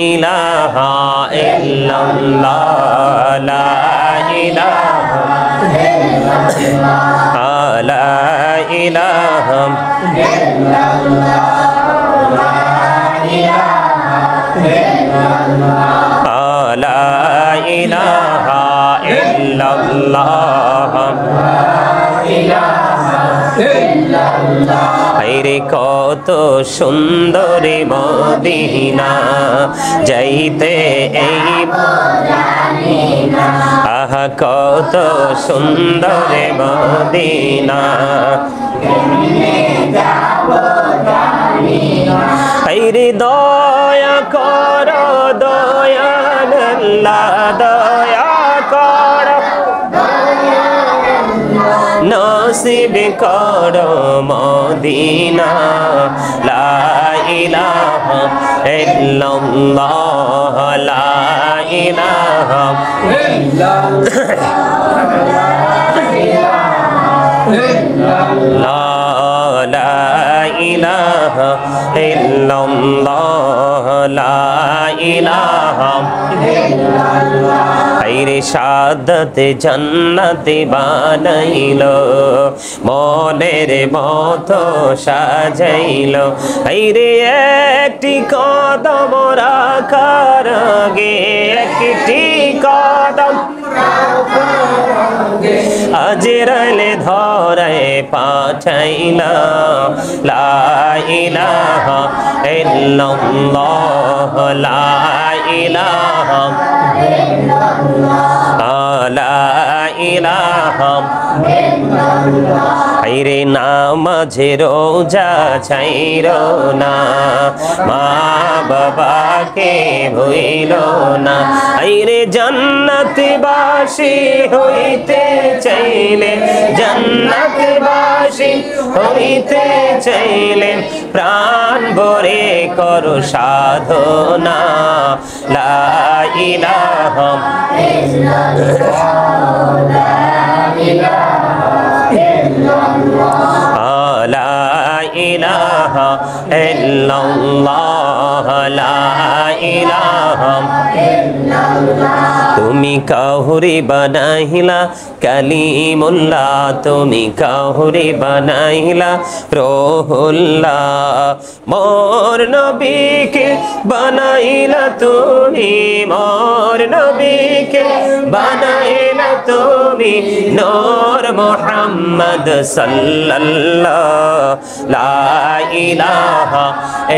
ইলাহা ইল্লাল্লাহ লা ইলাহা ইল্লাল্লাহ লা ইলাহা ইল্লাল্লাহ লা ইলাহা ইল্লাল্লাহ আইরে কত সুন্দর মদিনা যাইতে এই আহা কত সুন্দর মদিনা আইরে দয়া কর দয়াল আল্লাহ দয়া কর নসিব করো মদিনা লা ইলাহা ইল্লাল্লাহ লা ইলাহা ইল্লাল্লাহ লা ইলাহা ইল্লাল্লাহ লা ইলাহা আইরে শাহাদাতে জান্নাতে বানাইলো মনের মতো সাজাইলো আইরে একটি কদম রাখার আগে একটি কদম আজরাইলে ধরে পাঠাইলা লা ইলাহা ইল্লাল্লাহ লা ইলাহা লা ইলাহা আইরে নামাজে রোজা ছাইরো না মা বাবাকে ভুইলো না আইরে জান্নাতবাসী হইতে চাইলে জান্নাতবাসী হইতে চাইলে প্রাণ ভরে করো সাধনা লা ইলাহা ইল্লাল্লাহ লা ইলাহা ইল্লাল্লাহ লা ইলাহা তুমি কাহুরি বানাইলা কালিমুল্লাহ তুমি কাহুরি বানাইলা রুহুল্লাহ মোর নবীকে বানাইলা তুমি মোর নবীকে বানাইলা তুমি নূর মুহাম্মদ সাল্লাল্লাহ লা ইলাহা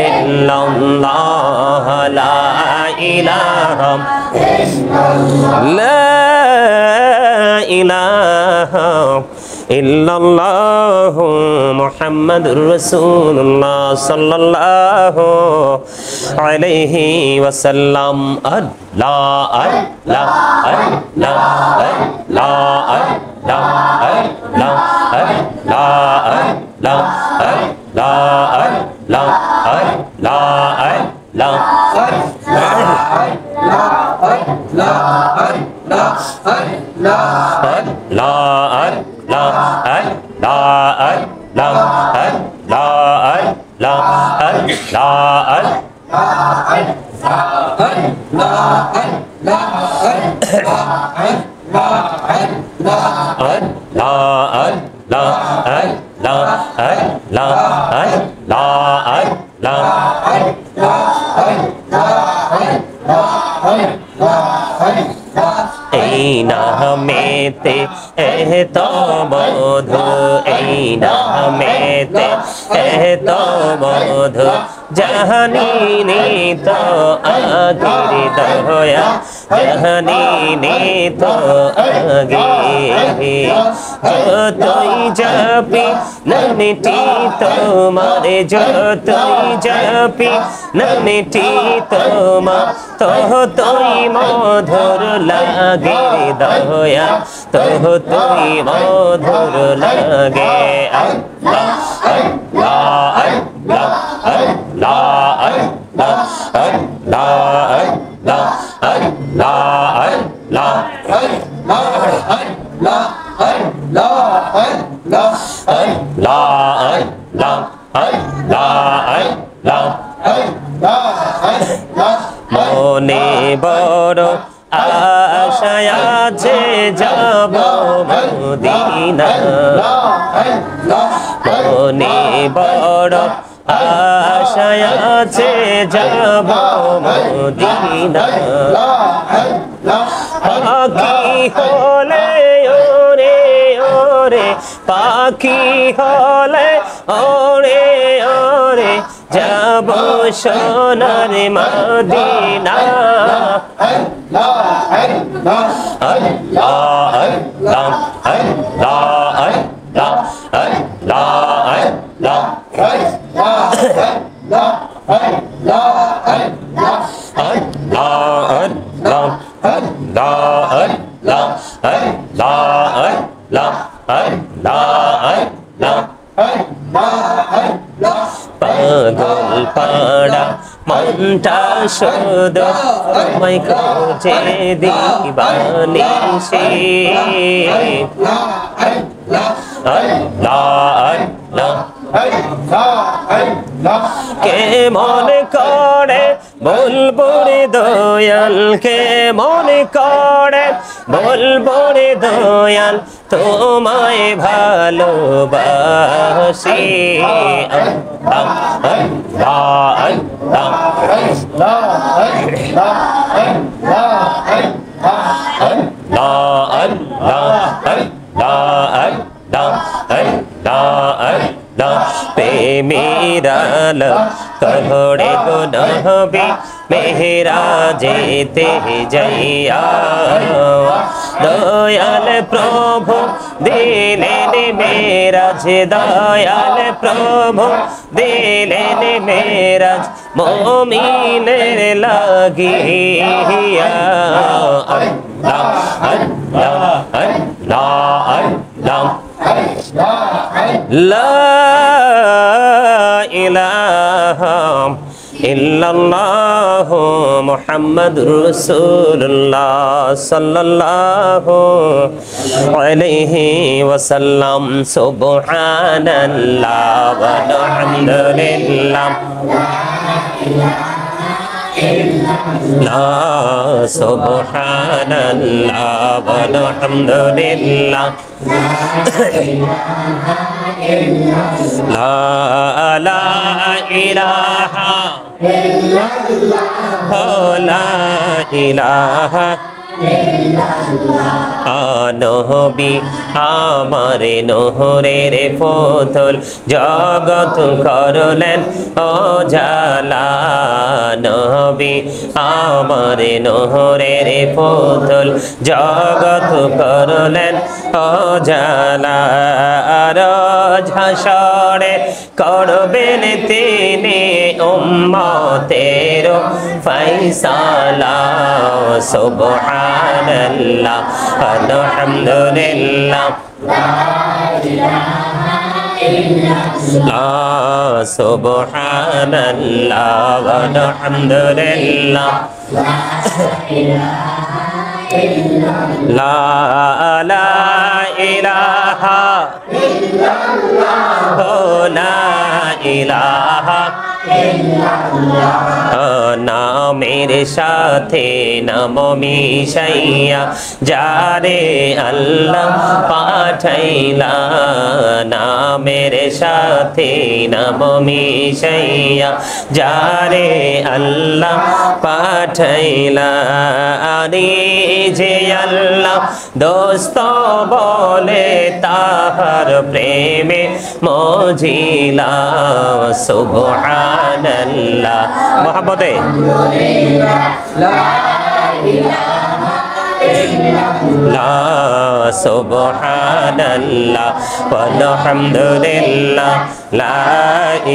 ইল্লাল্লাহ লা ইলাহা লা ইলাহা ইল্লাল্লাহ মুহাম্মাদুর রাসূলুল্লাহ সাল্লাল্লাহু আলাইহি ওয়াসাল্লাম আল্লাহ আল্লাহ আল্লাহ আল্লাহ আল্লাহ আল্লাহ আল্লাহ আল্লাহ আল্লাহ এই নামেতে এত মধু এই নামেতে এত মধু জাহানি তো আগের দয়া জাহানি তো আগে যতই যাবি নামটি তোমার যতই যাবি নামটি তোমার ততই মধুর লাগে দয়া ততই মধুর লাগে আল্লাহ আল্লাহ আল্লাহ আল্লাহ আল্লাহ আল্লাহ আল্লাহ মনে বড় আশায় আছে যাব মদিনা মনে বড় আশায় আছে যাব মদিনা পাখি হলে ওরে ওরে পাখি হলে ওরে ওরে যাব সোনার মদিনা আল্লাহ আল্লাহ আল্লাহ আল্লাহ আল্লাহ পাগল পাড়া মনটা শুধু তোমায় খুঁজে দিবানিশি কে মনে করে বলবো রে দয়াল কে মনে করে বলবো রে দয়াল তোমায় ভালোবাসি প্রেমেরাল কহড়ে গো নহবি মেহরা যেতে যাইয়া দয়াল প্রভু দিলেন মেরাজ দয়াল প্রভু দিলেন মেরাজ মুমিনের লাগিয়া আল্লাহ আল্লাহ আল্লাহ আল্লাহ লা ইলাহা ইল্লাল্লাহু মুহাম্মাদুর রাসূলুল্লাহ সাল্লাল্লাহু আলাইহি ওয়াসাল্লাম সুবহানাল্লাহ ওয়ালহামদুলিল্লাহ লা সুবহানাল্লাহ ওয়ালহামদুলিল্লাহ লা ইলাহা ইল্লাল্লাহ লা ইলাহা নহবি আমার নহরের পুতুল জগৎ করলেন ও জালা নহবি আমার নহরের পুতুল জগৎ করলেন ও জালা রোজ হাসরে করবেন তিনি উম্মতের ফয়সালা সুবহানাল্লাহ আলহামদুলিল্লাহ সুবহানাল্লাহ আলহামদুলিল্লাহ লা ইলাহা ইল্লাল্লাহ লা ইলাহা নামের সাথে নাম মিশাইয়া যারে আল্লাহ পাঠাইলা নামের সাথে নাম মিশাইয়া যারে আল্লাহ পাঠাইলা আরে যে আল্লাহ দোস্ত বলে তাহার প্রেমে মজিলা সুবহানাল্লাহ মোহাম্মদে লা সুবহানাল্লাহ ওয়ালহামদুলিল্লাহ লা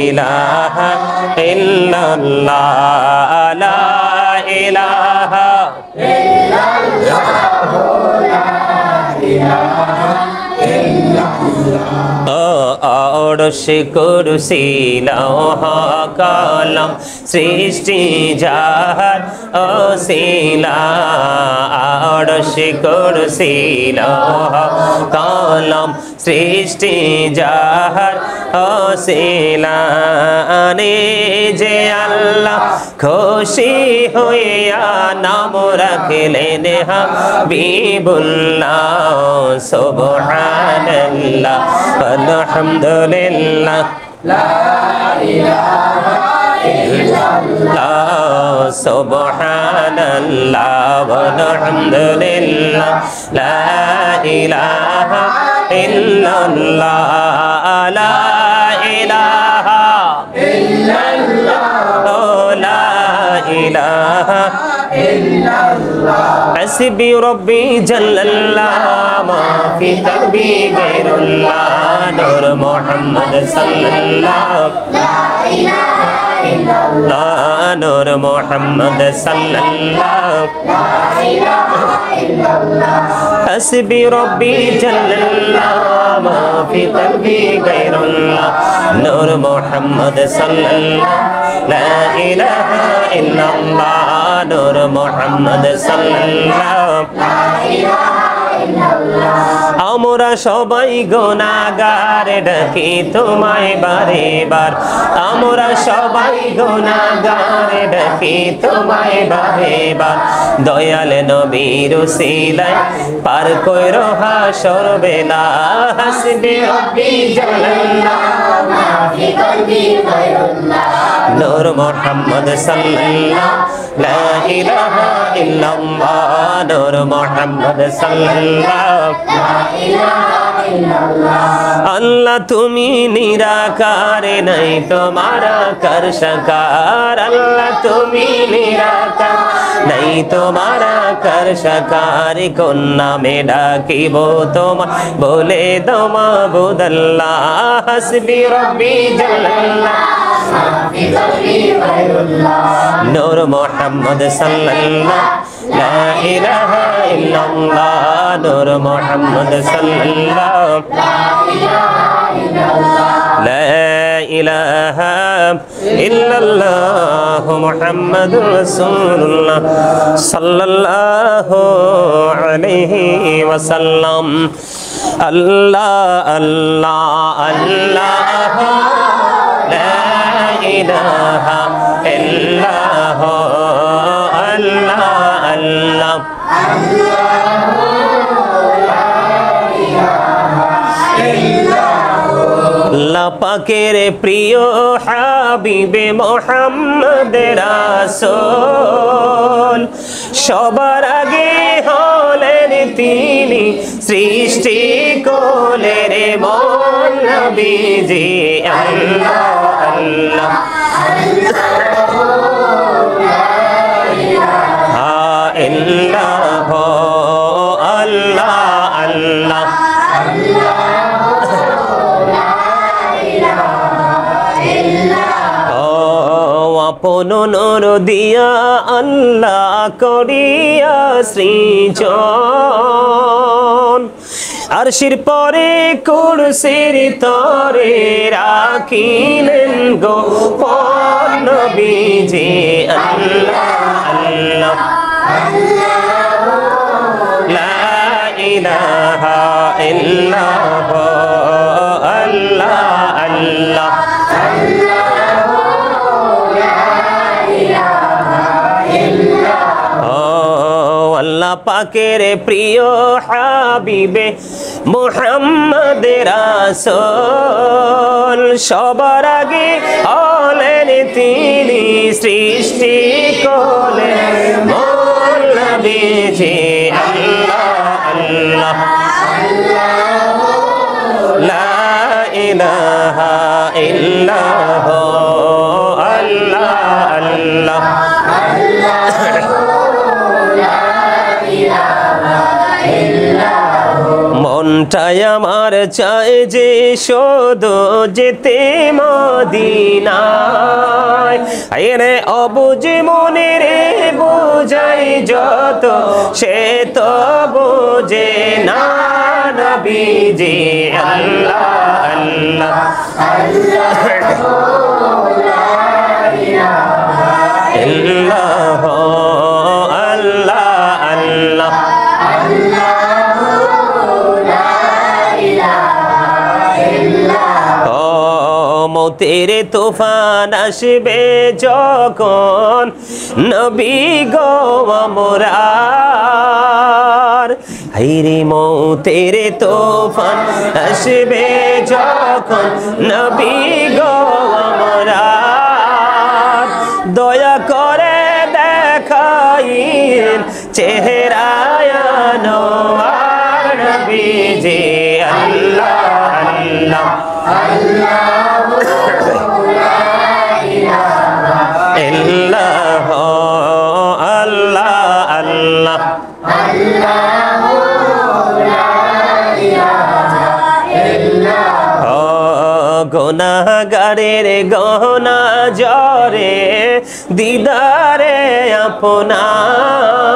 ইলাহা ইল্লাল্লাহ লা ইলাহা ইল্লাল্লাহ অরশে কুরসি লৌহ কলম সৃষ্টি যাহার ওসিলা আরশ কুরসি লৌহ কলম সৃষ্টি যাহার ওসিলা যে আল্লাহ খুশি হইয়া নাম রাখলেন হাবিবুল্লাহ সুবহানাল্লাহ আলহামদুলিল্লাহ লা ইলাহা ইল্লাল্লাহ সুবহানাল্লাহ আলহামদুলিল্লাহ লা ইলাহা ইল্লাল্লাহ লা ইলাহা ইল্লাল্লাহ লা ইলাহা حسبي ربي جل الله ما في قلبي غير الله نور محمد صلى الله لا إله إلا الله نور محمد صلى الله لا إله إلا الله حسبي ربي جل الله ما في قلبي غير الله نور محمد صلى الله لا إله إلا الله نور محمد صلى الله لا إله إلا الله আমরা সবাই গুনাহগার ডাকি তোমায় বারে বার আমরা সবাই গুনাহগার ডাকি তোমায় বারে বার দয়াল নবীর উসিলায় পার কইরো হাসর বেলা হাসবি রব্বি জাল্লাল্লাহ মা ফি কলবি গায়রুল্লাহ নূর মুহাম্মদ সাল্লাল্লাহ লা ইলাহা ইল্লাল্লাহ নূর মুহাম্মদ সাল্লাল্লাহ লা ইলাহা ইল্লাল্লাহ আল্লাহ তুমি নিরাকার নাই তোমার আকার সাকার আল্লাহ তুমি নিরাকার নাই তোমার আকার সাকার কোন নামে ডাকিব তোমায় বলে দাও মাবুদাল্লাহ হাসবি রব্বি জাল্লাল্লাহ মাফি কলবি গায়রুল্লাহ নূর মুহাম্মদ সাল্লাল্লাহ লা ইলাহা ইল্লাল্লাহ নূর মুহাম্মদ সাল্লাল্লাহ লা ইলাহা ইল্লাল্লাহ লা ইলাহা ইল্লাল্লাহ মুহাম্মাদুর রাসূলুল্লাহ সাল্লাল্লাহু আলাইহি ওয়াসাল্লাম আল্লাহ আল্লাহ আল্লাহ লা ইলাহা ইল্লাল্লাহ আল্লাহ আল্লাহ আল্লাহ পাকের প্রিয় হাবিবে মুহাম্মদ রাসূল সবার আগে হলেন তিনি সৃষ্টি কোলের মূল নবীজি আল্লাহ আল্লাহ ইল্লাল্লাহ আল্লাহ আল্লাহ আপন নূর দিয়া আল্লাহ করিয়া সৃজন আরশির পরে কুরসির তরে রাখিলেন গোপন নবীজি আল্লাহ আল্লাহ লা ইলাহা ইল্লাল্লাহ আল্লাহ আল্লাহ আল্লাহ পাকের প্রিয় হাবিবে মুহাম্মদ রাসূল সবার আগে হলেন তিনি সৃষ্টি কোলের মূল নবীজি আল্লাহ আল্লাহ লা ইলাহা ইল্লাল্লাহ আল্লাহ আল্লাহ মনটাই আমার চায় যে শুধু যেতে মদিনায় আরে অবুঝ মনে রে বুঝাই যত সে তো বুঝে না নবীজি আল্লাহ আল্লাহ আল্লাহ ইল্লাল্লাহ মৌতের তুফান আসবে যখন নবী গো আমরার হায়রে মৌতের তুফান আসবে যখন নবী গো আমরার দয়া করে দেখাইন চেহারায় আনোয়ার নবীজি আল্লাহ আল্লাহ আল্লাহ আল্লাহ গুনাহগারের গহনা জরে দিদারে আপনার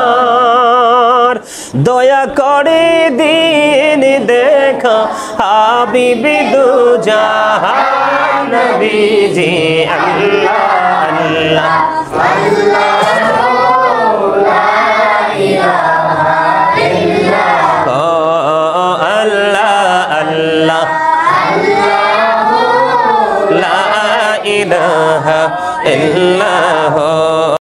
দয়া করে দিন দেখা হাবিবি দু জাহান নবীজি আল্লাহ আল্লাহ আল্লাহ লা ইলাহা ইল্লাল্লাহ